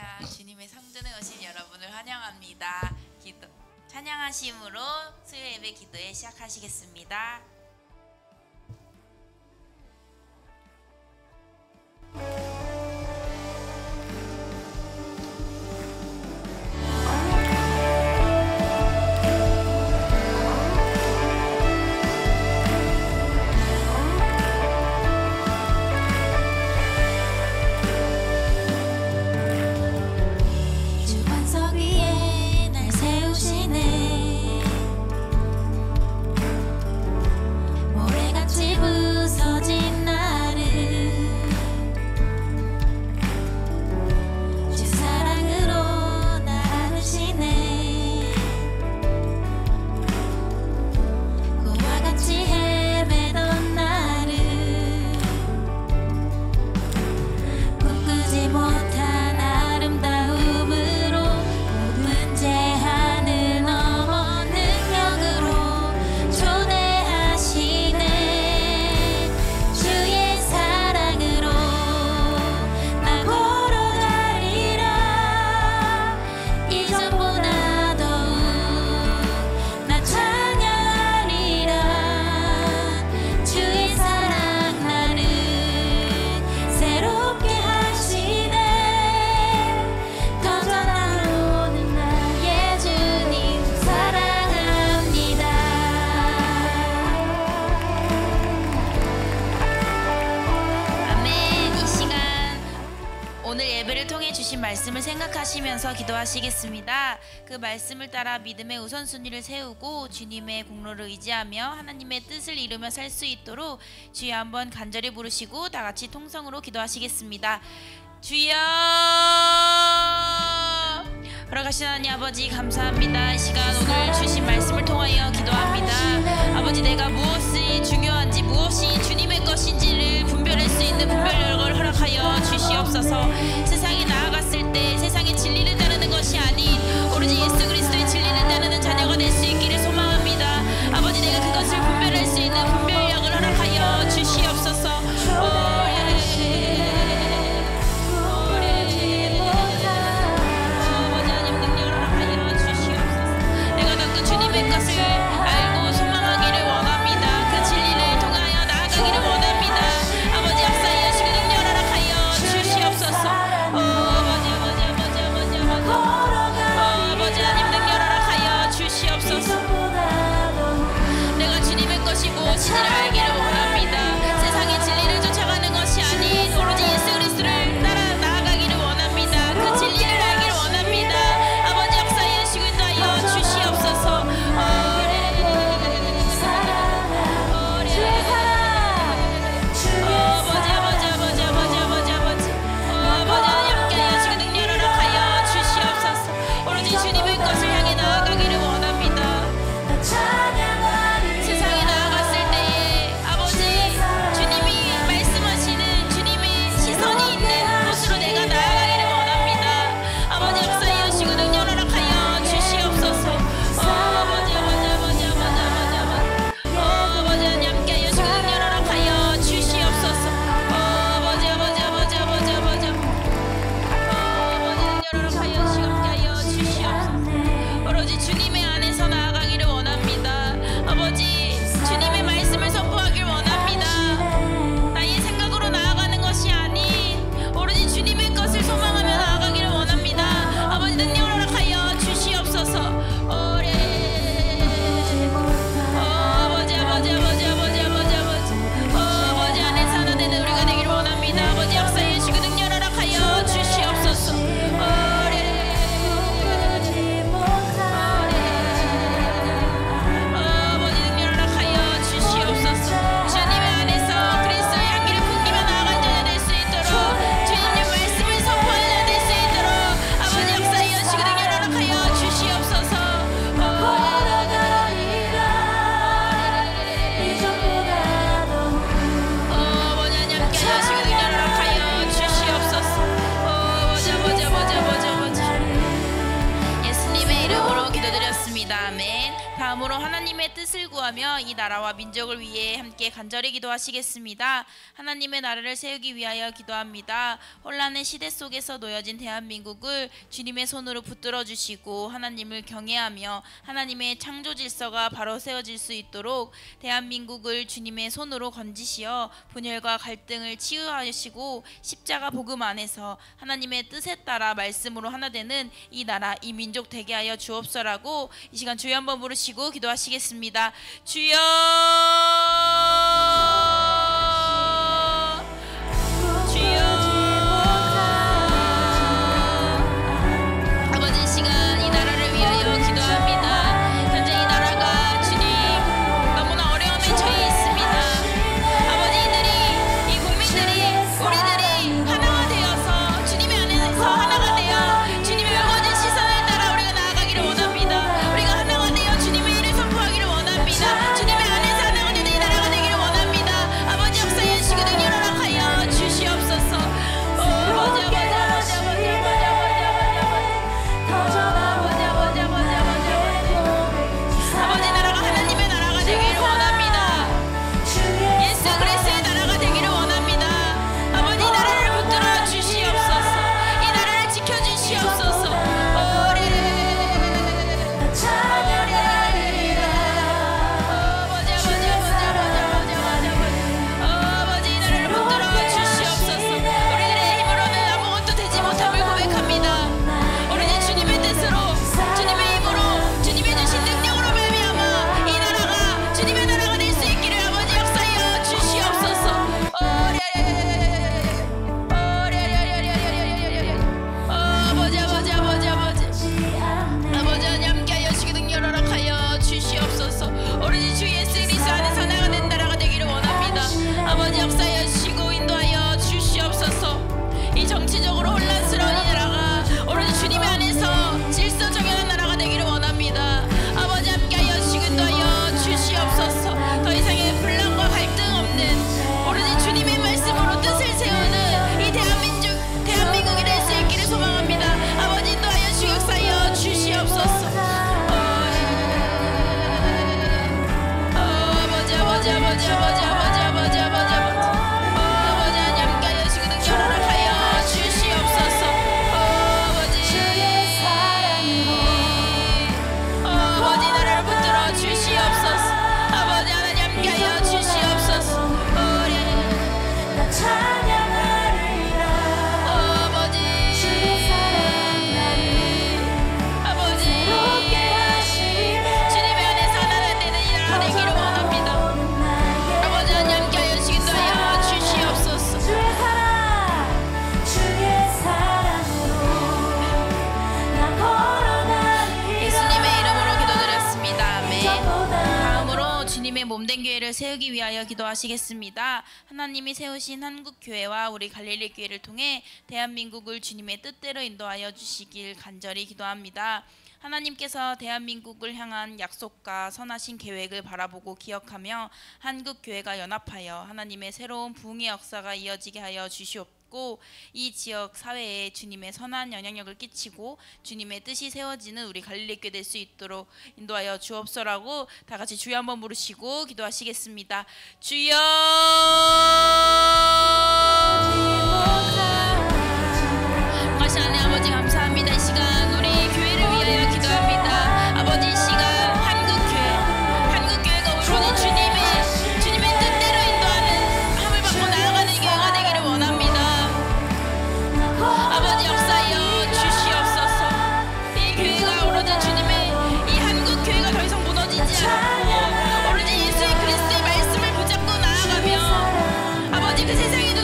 할렐루야. 주님의 성전에 오신 여러분을 환영합니다. 찬양하심으로 수요 예배 기도에 시작하시겠습니다. 말씀을 생각하시면서 기도하시겠습니다. 그 말씀을 따라 믿음의 우선순위를 세우고 주님의 공로를 의지하며 하나님의 뜻을 이루며 살 수 있도록 주여 한번 간절히 부르시고 다 같이 통성으로 기도하시겠습니다. 주여! 허락하신 하나님 아버지 감사합니다. 이 시간 오늘 주신 말씀을 통하여 기도합니다. 아버지 내가 무엇이 중요한지 무엇이 주님의 것인지를 분별할 수 있는 분별력을 허락하여 주시옵소서. 세상에 나아갔을 때 세상의 진리를 따르는 것이 아닌 오로지 예수 그리스도의 진리를 따르는 자녀가 될 수 있기를 소망합니다. 아버지 내가 그것을 분별할 수 있는 분별력을 허락하여 주시옵소서. 주님의 것을 알고 소망하기를 원합니다. 그 진리를 통하여 나아가기를 원합니다. 아버지 역사의 그 능력을 허락하여 주시옵소서. 다음으로 하나님의 뜻을 구하며 이 나라와 민족을 위해 함께 간절히 기도하시겠습니다. 하나님의 나라를 세우기 위하여 기도합니다. 혼란의 시대 속에서 놓여진 대한민국을 주님의 손으로 붙들어 주시고 하나님을 경외하며 하나님의 창조 질서가 바로 세워질 수 있도록 대한민국을 주님의 손으로 건지시어 분열과 갈등을 치유하시고 십자가 복음 안에서 하나님의 뜻에 따라 말씀으로 하나 되는 이 나라 이 민족 되게 하여 주옵소라고 이 시간 주여 한번 부르시고 기도하시겠습니다. 주여 아버지 시간 이 나라를 위하여 기도합니다. 현재 이 나라가 주님 너무나 어려움에 처해 있습니다. 아버지 이들이 이 국민들이 우리들이 하나가 되어서 주님의 안에서 하나가 되어 주님의 열거진 시선에 따라 우리가 나아가기를 원합니다. 우리가 하나가 되어 주님의 일을 선포하기를 원합니다. 주님의 안에서 하나가 되는 이 나라가 되기를 원합니다. 아버지 역사에 주시고 능력을 허락하여 주시옵소서. 아버지 나라가 하나님의 나라가 되기를 원합니다. 예수 그리스도의 나라가 되기를 원합니다. 아버지 이 나라를 붙들어 주시옵소서. 이 나라를 지켜주시옵소서. 아버지 이 나라를 붙들어 주시옵소서. 우리들의 힘으로는 아무것도 되지 못함을 고백합니다. 오로지 주님의 뜻으로 주님의 힘으로 주님의 주신 능력으로 말미암아 이 나라가 주님의 나라가 될 수 있기를 아버지 역사하여 주시옵소서. 아버지 하나님께 하여 주시기 능력을 허락하여 주시옵소서. 오로지 주 예수 그리스도 안에서 나가는 나라가 되기를 원합니다. 아버지 역사하여 주시고 인도하여 주시옵소서. 이 정치적으로 혼란스러운 이 나라가 오로지 주님의 안에서 질서 정연한 나라가 되기를 원합니다. 아버지 함께하여 주시고 인도하여 주시옵소서. 더 이상의 분란과 갈등 없는 오로지 주님의 말씀으로 뜻을 세우는 이 대한민국이 될 수 있기를 소망합니다. 아버지 인도하여 주시고 역사하여 주시옵소서. 아버지 하나님 함께하여 주시고 능력을 허락하여 주시옵소서. 아버지 나라를 붙들어 주시옵소서. 아버지 하나님 함께하여 주시옵소서. 아버지 주님의 안에서 하나 되는 이 나라가 되기를 원합니다. 아버지 하나님 함께하여 주시기 하여 주시옵소서. 예수님의 이름으로 기도드렸습니다. 아멘. 다음으로 주님의 몸된 교회를 세우기 위하여 기도하시겠습니다. 하나님이 세우신 한국교회와 우리 갈릴리 교회를 통해 대한민국을 주님의 뜻대로 인도하여 주시길 간절히 기도합니다. 하나님께서 대한민국을 향한 약속과 선하신 계획을 바라보고 기억하며 한국교회가 연합하여 하나님의 새로운 부흥의 역사가 이어지게 하여 주시옵고 이 지역 사회에 주님의 선한 영향력을 끼치고 주님의 뜻이 세워지는 우리 갈릴리 교회 될 수 있도록 인도하여 주옵소라고 다 같이 주여 한번 부르시고 기도하시겠습니다. 주여 다시 하나님 아버지 감사합니다. 이 시간 우리 교회를 위하여 기도합니다. 아버지 이 시간 한국교회가 오로지 주님의 뜻대로 인도하는 함을 받고 나아가는 교회가 되기를 원합니다. 아버지 역사하여 주시옵소서. 이 교회가 오로지 주님의 이 한국교회가 더 이상 무너지지 않고 오로지 예수의 그리스도의 말씀을 붙잡고 나아가며 아버지 그 세상에도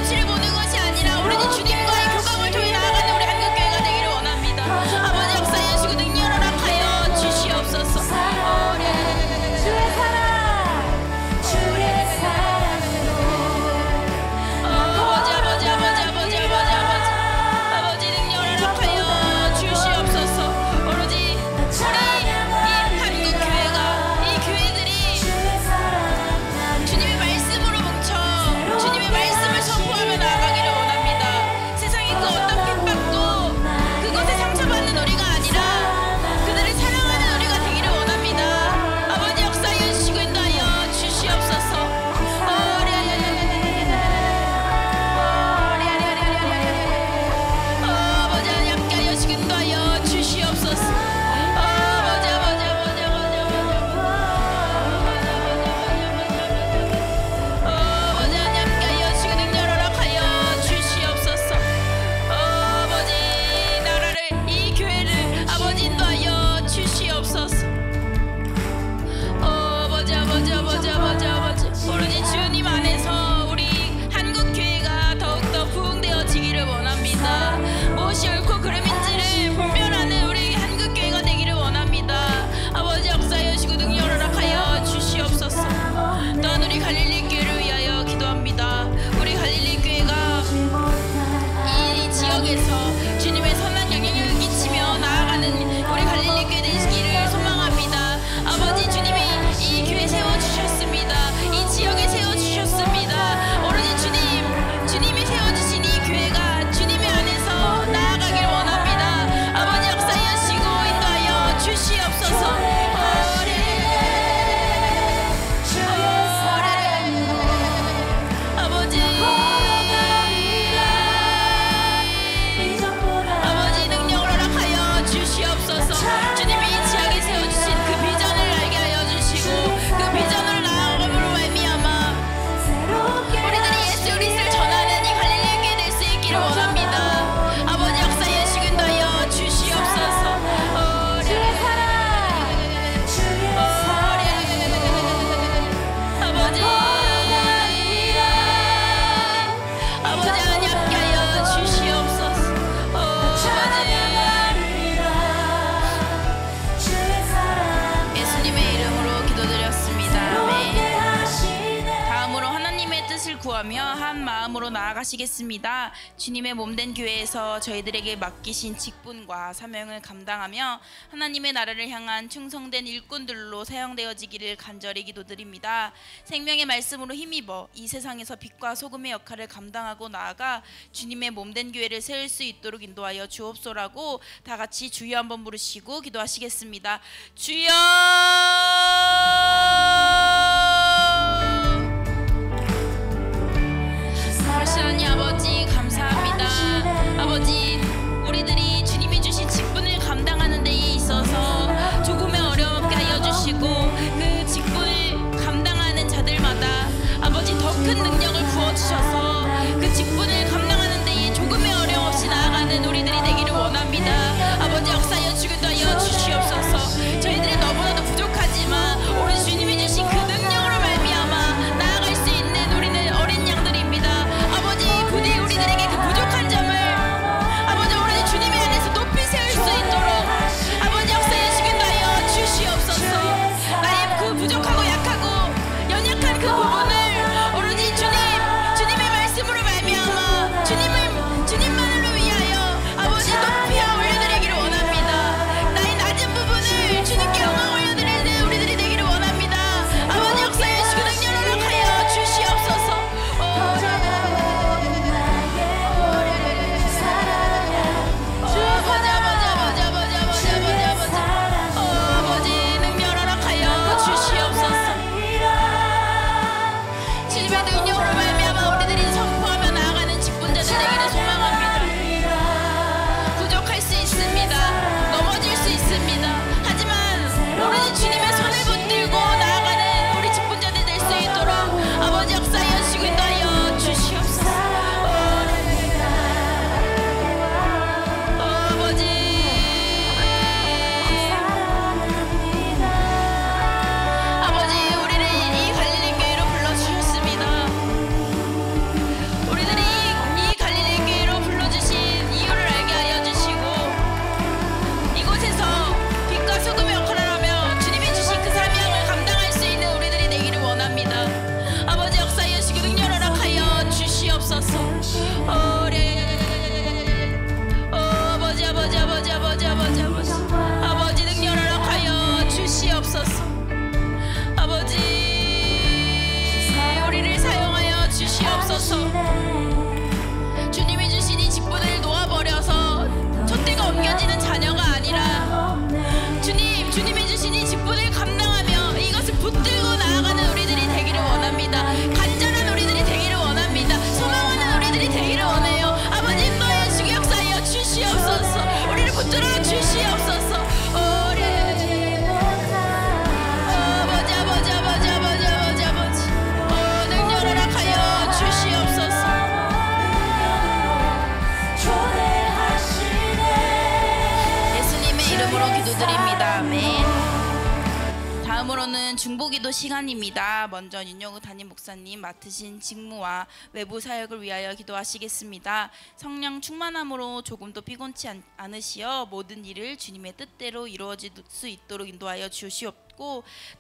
기도하며 한 마음으로 나아가시겠습니다. 주님의 몸된 교회에서 저희들에게 맡기신 직분과 사명을 감당하며 하나님의 나라를 향한 충성된 일꾼들로 사용되어지기를 간절히 기도드립니다. 생명의 말씀으로 힘입어 이 세상에서 빛과 소금의 역할을 감당하고 나아가 주님의 몸된 교회를 세울 수 있도록 인도하여 주옵소라고 다 같이 주여 한번 부르시고 기도하시겠습니다. 주여! 하나님 아버지 감사합니다. 아버지, 우리들이 주님이 주신 직분을 감당하는 데에 있어서 조금의 어려움 없게 하여 주시고 그 직분을 감당하는 자들마다 아버지 더 큰 능력을 부어주셔서 그 직분을 감당하는 데에 조금의 어려움 없이 나아가는 우리들이 되기를 원합니다. 아버지 역사하여 주기도 하여 주시옵소서. 저희들이 너무나도 부족하지만 오늘 주님이 주신 그 능력으로 말미암아 나아갈 수 있는 우리는 어린 양들입니다. 아버지 부디 우리들에게 그 부족한 점을 아버지 오늘 주님의 안에서 높이 세울 수 있도록 아버지 역사해 주기도 하여 주시옵소서. 나의 그 부족하고 약하고 연약한 그 부분을 오로지 주님의 말씀으로 말미암아 주님만을 위하여 아버지 높이 올려드리기를 원합니다. 나의 낮은 부분을 주님께 영광 올려드리는 우리들이 되기를 원합니다. 아버지 역사에 주그 능력을 허락하여 주시옵소서. 아버지 능력을 허락하여 주시옵소서. 주님의 능력으로 말미암아 우리들이 선포하며 나아가는 직분자들 되기를 소망합니다. 부족할 수 있습니다. 넘어질 수 있습니다. 하지만 오로지 주님의 손을 붙들고 나아가는 우리 직분자들 될 수 있도록 아버지 역사하여 주시기도 하여 주시옵소서. 아버지 우리를 이 갈릴리 교회로 불러주셨습니다. 우리들이 이 갈릴리 교회로 불러주신 이유를 알게 하여 주시고 이곳에서 빛과 소금의 역할을 하며 주님이 주신 그 사명을 감당할 수 있는 우리들이 되기를 원합니다. 아버지 역사하여 주시고 능력을 허락하여 주시옵소서. 아버지 능력을 허락하여 주시옵소서. 아버지 우리를 사용하여 주시옵소서. 주님이 주신 이 직분을 놓아버려서 촛대가 옮겨지는 자녀가 아니라 주님이 주신 이 직분을 감당하며 이것을 붙들고 나아가는 우리들이 되기를 원합니다. 간절한 우리들이 되기를 원합니다. 소망하는 우리들이 되기를 원해요. 아버지 인도하여 주기 역사하여 주시옵소서. 우리를 붙들어 주시옵소서. 능력을 허락하여 주시옵소서. 예수님의 이름으로 기도드립니다. 아멘. 다음으로는 중보기도 시간입니다. 먼저 윤영우 담임 목사님 맡으신 직무와 외부 사역을 위하여 기도하시겠습니다. 성령 충만함으로 조금도 피곤치 않으시어 모든 일을 주님의 뜻대로 이루어질 수 있도록 인도하여 주시옵소서.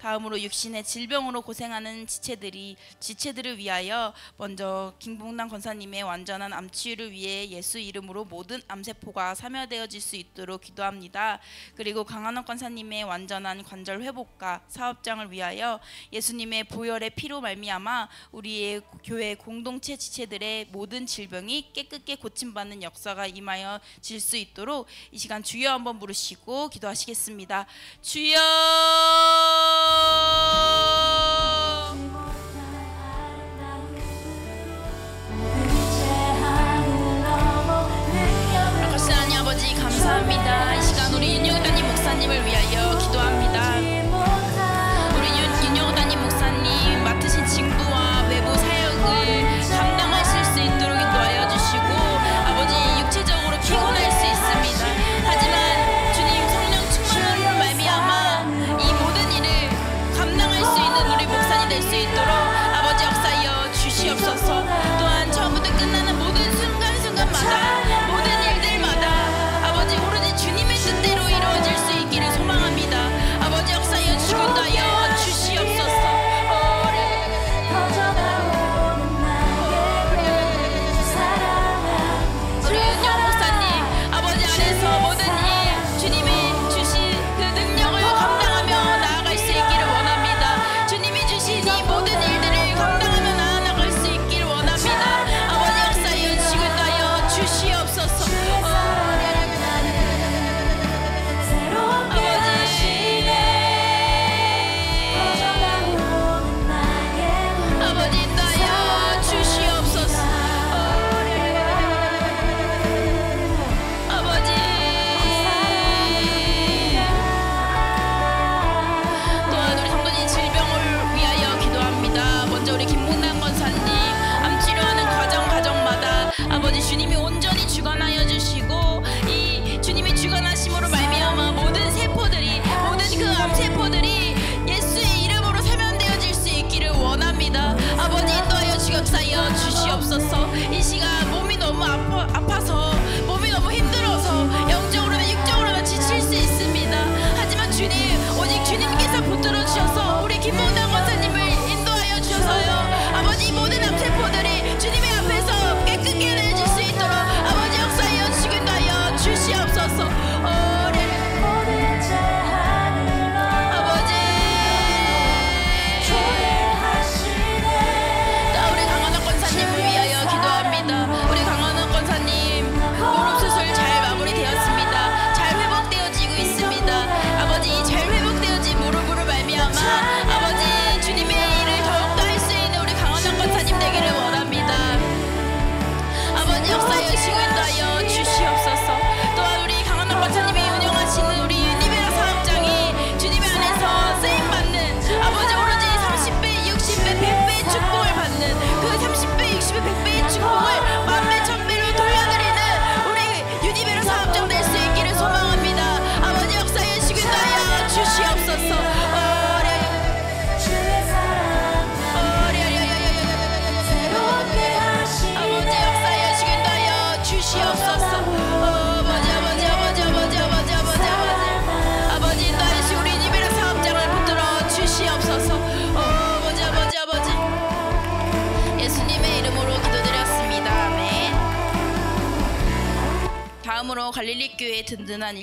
다음으로 육신의 질병으로 고생하는 지체들을 위하여 먼저 김봉남 권사님의 완전한 암 치유를 위해 예수 이름으로 모든 암세포가 사멸되어질 수 있도록 기도합니다. 그리고 강한원 권사님의 완전한 관절 회복과 사업장을 위하여 예수님의 보혈의 피로 말미암아 우리의 교회 공동체 지체들의 모든 질병이 깨끗게 고침받는 역사가 임하여 질 수 있도록 이 시간 주여 한번 부르시고 기도하시겠습니다. 주여 아버지 하나님 아버지 감사합니다. 이 시간 우리 윤영우 담임 목사님을 위하여 기도합니다. 우리 윤영우 담임 목사님 맡으신 직무와 외부 사역을 감당하실 수 있도록 인도하여 주시고 아버지 육체적으로 피곤할 수 있습니다. 하지만 주님 성령 충만함으로 말미암아 이 모든 일을 감당할 수 있는 우리 목사님 될 수 있도록 아버지 역사하여 주시옵소서. 또한 처음부터 끝나는 모든 순간순간마다 모든 일들마다 아버지 오로지 주님의 뜻대로 이루어질 수 있기를 소망합니다. 시간 몸이 너무 아파서 몸이 너무 힘들어서 영적으로나 육적으로나 지칠 수 있습니다. 하지만 주님, 오직 주님께서 붙들어 주셔서 우리 김봉당 권사님을 인도하여 주셔서요, 아버지 모든 암세포들이 주님의 앞에서 깨끗게 내줄 수 있도록 아버지 역사하여 주시기도 하여 주시옵소서. 다음으로 갈릴리 교회의 든든한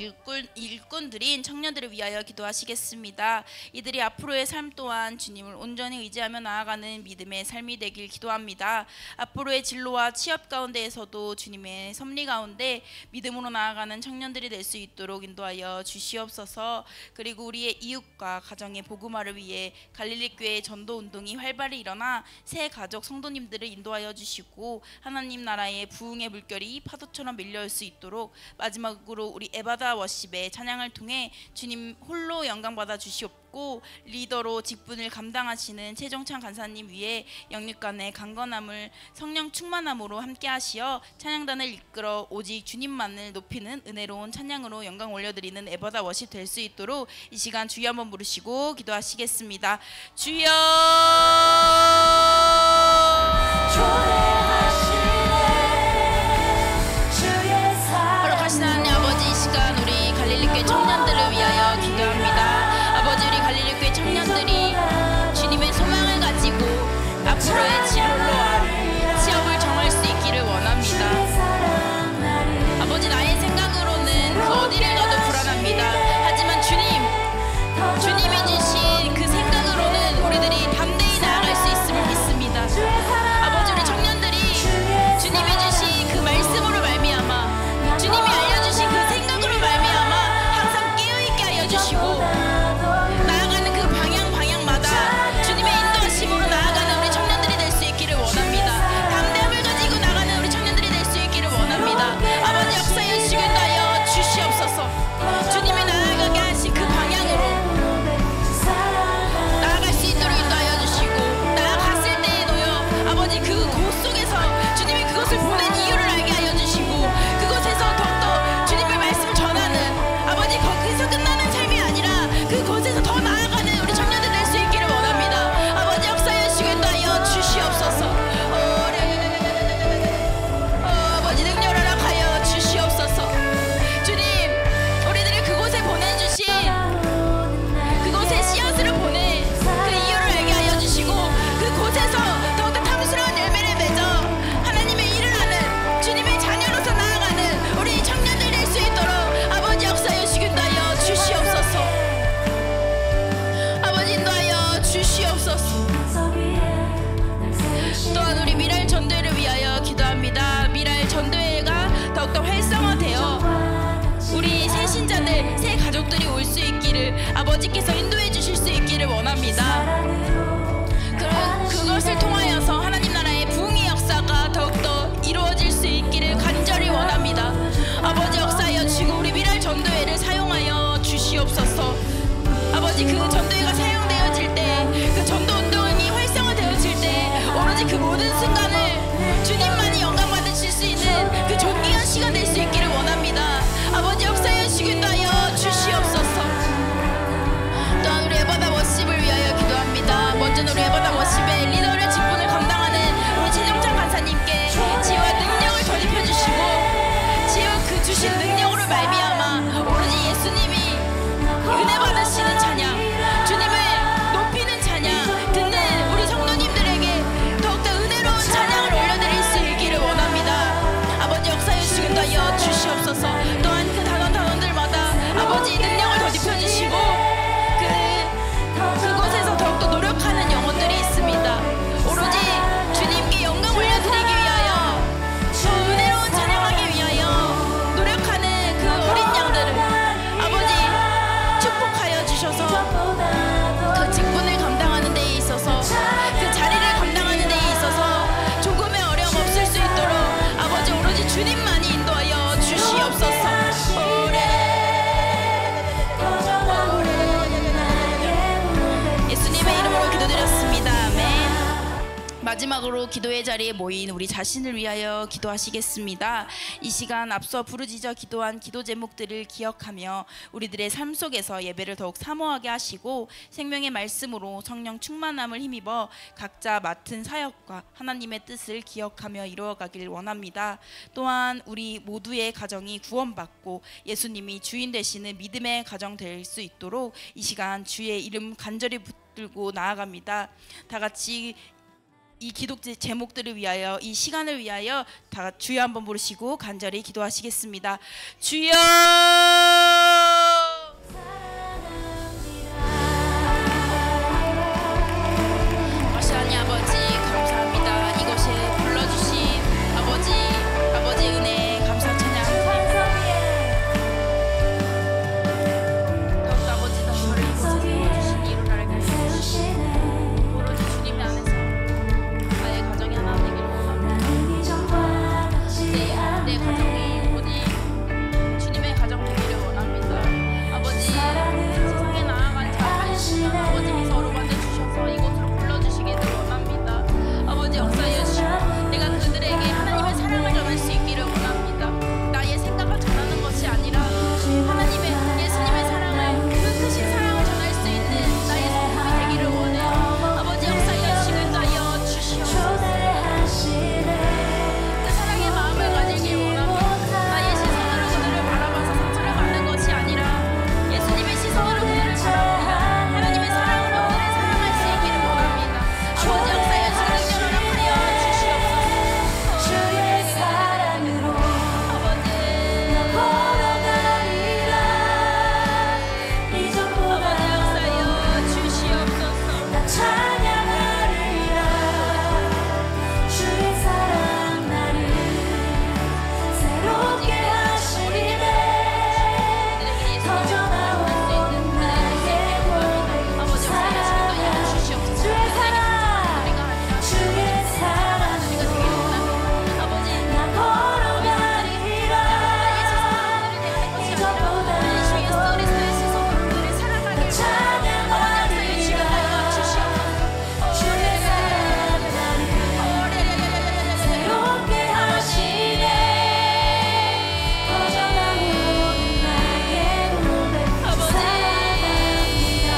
일꾼들인 청년들을 위하여 기도하시겠습니다. 이들이 앞으로의 삶 또한 주님을 온전히 의지하며 나아가는 믿음의 삶이 되길 기도합니다. 앞으로의 진로와 취업 가운데에서도 주님의 섭리 가운데 믿음으로 나아가는 청년들이 될 수 있도록 인도하여 주시옵소서. 그리고 우리의 이웃과 가정의 복음화를 위해 갈릴리 교회의 전도 운동이 활발히 일어나 새 가족 성도님들을 인도하여 주시고 하나님 나라의 부흥의 물결이 파도처럼 밀려올 수 있도록 마지막으로 우리 에바다 워십의 찬양을 통해 주님 홀로 영광받아 주시옵고, 리더로 직분을 감당하시는 최종찬 간사님 위에 영육간의 강건함을 성령 충만함으로 함께 하시어 찬양단을 이끌어 오직 주님만을 높이는 은혜로운 찬양으로 영광 올려드리는 에바다 워십 될 수 있도록 이 시간 주여 한번 부르시고 기도하시겠습니다. 주여 하나님 아버지, 이 시간 우리 갈릴리교회 청년들을 위하여 기도합니다. 아버지, 우리 갈릴리교회 청년들이 주님의 소망을 가지고 앞으로의 진로와 취업을 정할 수 있기를 원합니다. 아버지, 나의 생각으로는 그 어디를 가도 불안합니다. 하지만 주님이 주신 그 생각으로는 우리들이 담대히 나아갈 수 있음을 믿습니다. 아버지, 우리 청년들이 주님이 주신 그 말씀으로 말미암아, 주님이 알려주신 그 생각으로 말미암아 항상 깨어있게 하여 주시고, 나아가는 그 방향마다 주님의 인도하심으로 나아가는 우리 청년들이 될 수 있기를 원합니다. 담대함을 가지고 나가는 우리 청년들이 될 수 있기를 원합니다. 아버지, 역사여 주시기도 하여 주시옵소서. 주님이 나아가게 하신 그 방향으로 나아갈 수 있도록 인도하여 주시고, 나아갔을 때에도요 아버지, 그 곳 속에서 주님이 그것을 보낸 이유를 알게 하여 주시고, 그곳에서 더욱더 주님의 말씀을 전하는, 아버지 거기서 끝나는 삶이 아니라 그곳에서 더 나아가는 우리 청년들 될 수 있기를 원합니다. 아버지, 역사여 주시기도 하여 주시옵소서. 아버지, 능력을 허락하여 주시옵소서. 주님, 우리들을 그곳에 보내주신, 그곳에 씨앗을 보내 그 이유를 알게 하여 주시고, 그곳에서 더욱더 탐스러운 열매를 맺어 하나님의 일을 하는 주님의 자녀로서 나아가는 우리 청년들 될 수 있도록 아버지 역사여 주시기도 하여 주시옵소서. 아버지, 인도하여 주시옵소서. 또한 우리 미랄 전도회를 위하여 기도합니다. 미랄 전도회가 더욱더 활성화되어 우리 새 신자들, 새 가족들이 올 수 있기를 아버지께서 인도해 주실 수 있기를 원합니다. 그것을 통하여서 하나님 나라의 부흥의 역사가 더욱더 이루어질 수 있기를 간절히 원합니다. 아버지, 역사하여 주시고 우리 미랄 전도회를 사용하여 주시옵소서. 아버지, 그 전도회가 사용되어질 때, 그 전도 운동이 활성화되어질 때 오로지 그 모든 순간을 주님만이 영광 받으실 수 있는 그 존귀한 시간 될 수 있기를 원합니다. 아버지, 역사하여 주시기도 하여 주시옵소서. 또한 우리 에바다 워십을 위하여 기도합니다. 먼저는 우리 에바다 워십의 리더를 직분을 감당하는 우리 최정찬 간사님께 지혜와 마지막으로 기도의 자리에 모인 우리 자신을 위하여 기도하시겠습니다. 이 시간 앞서 부르짖어 기도한 기도 제목들을 기억하며 우리들의 삶 속에서 예배를 더욱 사모하게 하시고 생명의 말씀으로 성령 충만함을 힘입어 각자 맡은 사역과 하나님의 뜻을 기억하며 이루어가길 원합니다. 또한 우리 모두의 가정이 구원받고 예수님이 주인 되시는 믿음의 가정 될 수 있도록 이 시간 주의 이름 간절히 붙들고 나아갑니다. 다 같이 이 기도 제목들을 위하여, 이 시간을 위하여 다 주여 한번 부르시고 간절히 기도하시겠습니다. 주여! 하나님 아버지 감사합니다. 이곳에 불러주신 아버지의 은혜 감사 찬양합니다. 더욱더 아버지가 저를 이곳에 불러주신 이로 나를 가르쳐주시니 오로지 주님 안에서 나의 가정이 하나 되기를 원합니다. 내 가정이 오직 주님의 가정 되기를 원합니다. 아버지 세상에 나아간 자를 아버지께서 어루만져 주셔서 이곳으로 불러주시기를 원합니다. 아버지 역사하여 주시고 내가 그들에게 하나님의 사랑을 전할 수 있기를 원합니다. 나의 생각을 전하는 것이 아니라 하나님의 예수님의 사랑을, 그 크신 사랑을 전할 수 있는 나의 생각이 되기를 원해요. 아버지 역사하여 주시고 주시옵소서. 그 사랑의 마음을 가지길 원합니다. 나의 시선으로 그들을 바라봐서 상처를 받는 것이 아니라 예수님의 시선으로 그들을 바라보고 하나님의 사랑으로 그들을 사랑할 수 있기를 원합니다. 아버지 역사하여 주시고 허락하여 주시옵소서. 주의 사랑으로 아버지 걸어가리라. 이전보다 아버지 역사하여 주시옵소서. 나 찬양하리라. 주의 사랑 나를 새롭게 하시네. 터져나오는 나의 고백 사랑. 주의 사랑, 주의 사랑으로 나 걸어가리라. 이전보다 더 찬양하리라. 주의 사랑 나를 새롭게 하시네. 터져나오는 나의 고백 사랑합니다.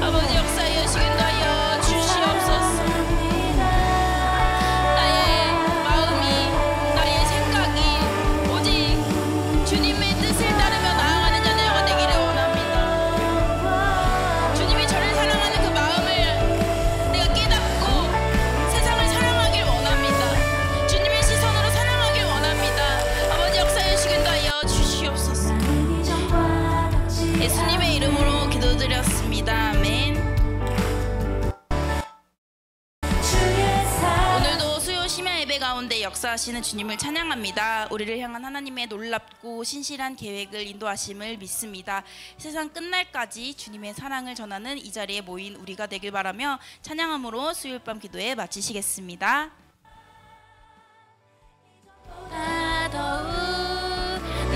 아버지 역사하여 주시하여 주시옵소서. 나의 마음이, 나의 생각이 오직 주님의 뜻을 따르며 나아가는 자녀가 되기를 원합니다. 주님이 저를 사랑하는 그 마음을 내가 깨닫고 세상을 사랑하길 원합니다. 주님의 시선으로 사랑하길 원합니다. 아버지 역사하여 주시옵소서. 예수님의 이름으로 기도드렸습니다. 아멘. 주의 사랑 오늘도 수요 심야 예배 가운데 역사하시는 주님을 찬양합니다. 우리를 향한 하나님의 놀랍고 신실한 계획을 인도하심을 믿습니다. 세상 끝날까지 주님의 사랑을 전하는 이 자리에 모인 우리가 되길 바라며 찬양함으로 수요일 밤 기도에 마치시겠습니다. 더욱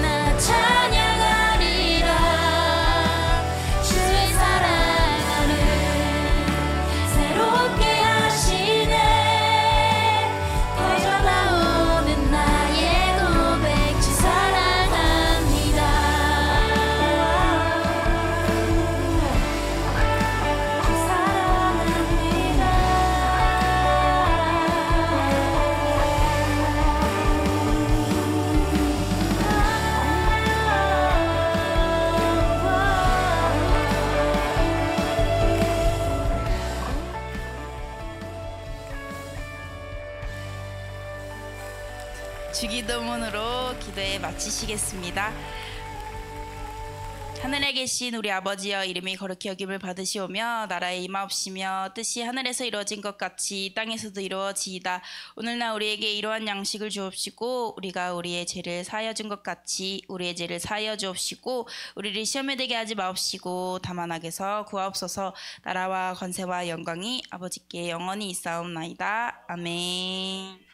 나 찬양하리라. 주의 사랑 나를 새롭게 하시네. 터져나오는 나의 고백 주 사랑합니다. 주 사랑합니다. 주기도문으로 기도에 마치시겠습니다. 하늘에 계신 우리 아버지여, 이름이 거룩히 여김을 받으시오며 나라의 임하옵시며 뜻이 하늘에서 이루어진 것 같이 땅에서도 이루어지이다. 오늘날 우리에게 이러한 양식을 주옵시고 우리가 우리의 죄를 사하여 준 것 같이 우리의 죄를 사하여 주옵시고 우리를 시험에 들게 하지 마옵시고 다만 악에서 구하옵소서. 나라와 권세와 영광이 아버지께 영원히 있사옵나이다. 아멘.